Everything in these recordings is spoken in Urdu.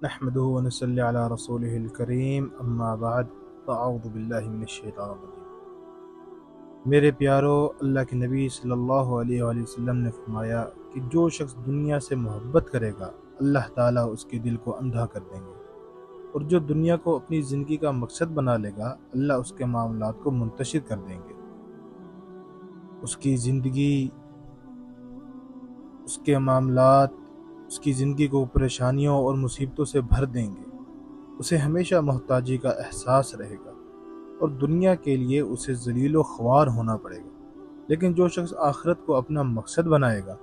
نحمده ونصلي على رسوله الکریم اما بعد فاعوذ باللہ من الشیطان الرجیم۔ میرے پیارو، اللہ کے نبی صلی اللہ علیہ وآلہ وسلم نے فرمایا کہ جو شخص دنیا سے محبت کرے گا اللہ تعالیٰ اس کے دل کو اندھا کر دیں گے، اور جو دنیا کو اپنی زندگی کا مقصد بنا لے گا اللہ اس کے معاملات کو منتشر کر دیں گے۔ اس کی زندگی، اس کے معاملات، اس کی زندگی کو پریشانیوں اور مصیبتوں سے بھر دیں گے۔ اسے ہمیشہ محتاجی کا احساس رہے گا اور دنیا کے لیے اسے ذلیل و خوار ہونا پڑے گا۔ لیکن جو شخص آخرت کو اپنا مقصد بنائے گا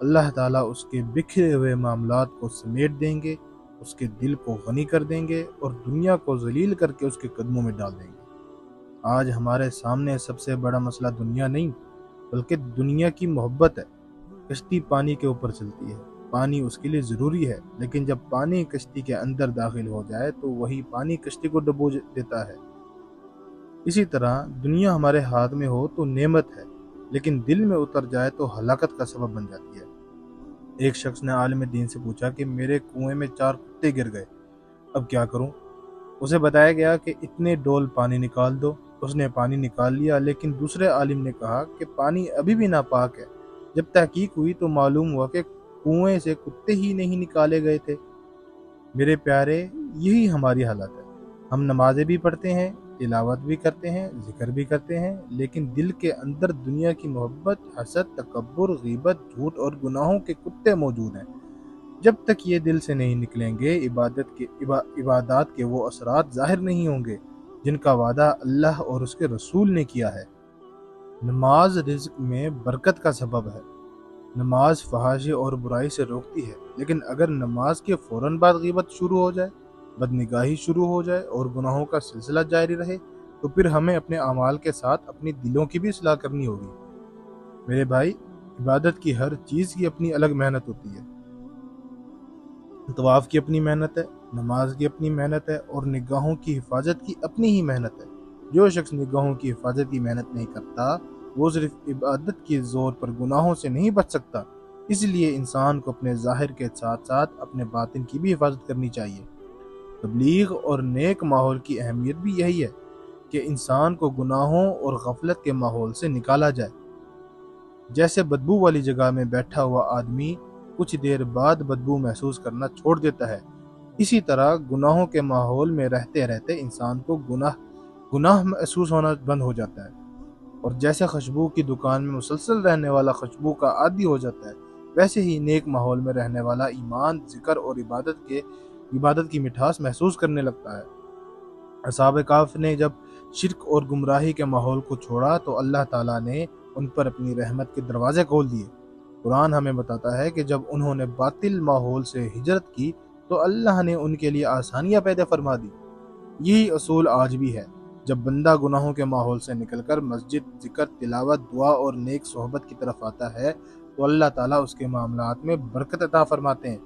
اللہ تعالیٰ اس کے بکھرے ہوئے معاملات کو سمیٹ دیں گے، اس کے دل کو غنی کر دیں گے اور دنیا کو ذلیل کر کے اس کے قدموں میں ڈال دیں گے۔ آج ہمارے سامنے سب سے بڑا مسئلہ دنیا نہیں بلکہ دنیا کی محبت ہے۔ کشتی پانی کے اوپر چلتی ہے، پانی اس کے لیے ضروری ہے، لیکن جب پانی کشتی کے اندر داخل ہو جائے تو وہی پانی کشتی کو ڈبو دیتا ہے۔ اسی طرح دنیا ہمارے ہاتھ میں ہو تو نعمت ہے، لیکن دل میں اتر جائے تو ہلاکت کا سبب بن جاتی ہے۔ ایک شخص نے عالم دین سے پوچھا کہ میرے کنویں میں 4 کتے گر گئے، اب کیا کروں؟ اسے بتایا گیا کہ اتنے ڈول پانی نکال دو۔ اس نے پانی نکال لیا، لیکن دوسرے عالم نے کہا کہ پانی ابھی بھی ناپاک ہے۔ جب تحقیق ہوئی تو معلوم ہوا کہ کنویں سے کتے ہی نہیں نکالے گئے تھے۔ میرے پیارے، یہی ہماری حالت ہے۔ ہم نمازیں بھی پڑھتے ہیں، تلاوت بھی کرتے ہیں، ذکر بھی کرتے ہیں، لیکن دل کے اندر دنیا کی محبت، حسد، تکبر، غیبت، جھوٹ اور گناہوں کے کتے موجود ہیں۔ جب تک یہ دل سے نہیں نکلیں گے عبادات کے وہ اثرات ظاہر نہیں ہوں گے جن کا وعدہ اللہ اور اس کے رسول نے کیا ہے۔ نماز رزق میں برکت کا سبب ہے۔ نماز فحاشی اور برائی سے روکتی ہے، لیکن اگر نماز کے فوراً بعد غیبت شروع ہو جائے، بدنگاہی شروع ہو جائے اور گناہوں کا سلسلہ جاری رہے تو پھر ہمیں اپنے اعمال کے ساتھ اپنی دلوں کی بھی اصلاح کرنی ہوگی۔ میرے بھائی، عبادت کی ہر چیز کی اپنی الگ محنت ہوتی ہے۔ طواف کی اپنی محنت ہے، نماز کی اپنی محنت ہے اور نگاہوں کی حفاظت کی اپنی ہی محنت ہے۔ جو شخص نگاہوں کی حفاظت کی محنت نہیں کرتا وہ صرف عبادت کے زور پر گناہوں سے نہیں بچ سکتا۔ اس لیے انسان کو اپنے ظاہر کے ساتھ ساتھ اپنے باطن کی بھی حفاظت کرنی چاہیے۔ تبلیغ اور نیک ماحول کی اہمیت بھی یہی ہے کہ انسان کو گناہوں اور غفلت کے ماحول سے نکالا جائے۔ جیسے بدبو والی جگہ میں بیٹھا ہوا آدمی کچھ دیر بعد بدبو محسوس کرنا چھوڑ دیتا ہے، اسی طرح گناہوں کے ماحول میں رہتے رہتے انسان کو گناہ محسوس ہونا بند ہو جاتا ہے، اور جیسے خوشبو کی دکان میں مسلسل رہنے والا خوشبو کا عادی ہو جاتا ہے، ویسے ہی نیک ماحول میں رہنے والا ایمان، ذکر اور عبادت کی مٹھاس محسوس کرنے لگتا ہے۔ اصحاب کہف نے جب شرک اور گمراہی کے ماحول کو چھوڑا تو اللہ تعالیٰ نے ان پر اپنی رحمت کے دروازے کھول دیے۔ قرآن ہمیں بتاتا ہے کہ جب انہوں نے باطل ماحول سے ہجرت کی تو اللہ نے ان کے لیے آسانیاں پیدا فرما دی۔ یہی اصول آج بھی ہے۔ جب بندہ گناہوں کے ماحول سے نکل کر مسجد، ذکر، تلاوت، دعا اور نیک صحبت کی طرف آتا ہے تو اللہ تعالیٰ اس کے معاملات میں برکت عطا فرماتے ہیں۔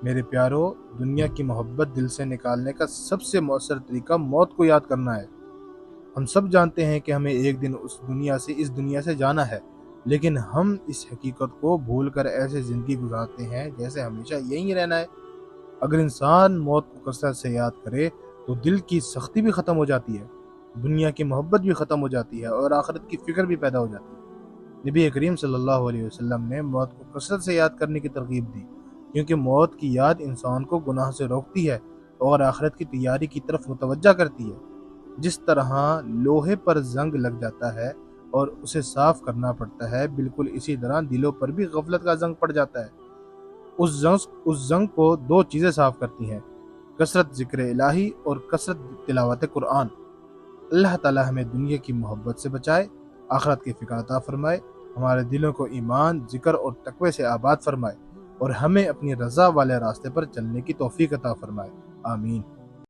میرے پیارو، دنیا کی محبت دل سے نکالنے کا سب سے مؤثر طریقہ موت کو یاد کرنا ہے۔ ہم سب جانتے ہیں کہ ہمیں ایک دن اس دنیا سے جانا ہے، لیکن ہم اس حقیقت کو بھول کر ایسے زندگی گزارتے ہیں جیسے ہمیشہ یہیں رہنا ہے۔ اگر انسان موت کو کثرت سے یاد کرے تو دل کی سختی بھی ختم ہو جاتی ہے، دنیا کی محبت بھی ختم ہو جاتی ہے اور آخرت کی فکر بھی پیدا ہو جاتی ہے۔ نبی کریم صلی اللہ علیہ وسلم نے موت کو کثرت سے یاد کرنے کی ترغیب دی، کیونکہ موت کی یاد انسان کو گناہ سے روکتی ہے اور آخرت کی تیاری کی طرف متوجہ کرتی ہے۔ جس طرح لوہے پر زنگ لگ جاتا ہے اور اسے صاف کرنا پڑتا ہے، بالکل اسی طرح دلوں پر بھی غفلت کا زنگ پڑ جاتا ہے۔ اس زنگ کو 2 چیزیں صاف کرتی ہیں: کثرت ذکر الہی اور کثرت تلاوت قرآن۔ اللہ تعالی ہمیں دنیا کی محبت سے بچائے، آخرت کی فکر عطا فرمائے، ہمارے دلوں کو ایمان، ذکر اور تقوی سے آباد فرمائے اور ہمیں اپنی رضا والے راستے پر چلنے کی توفیق عطا فرمائے۔ آمین۔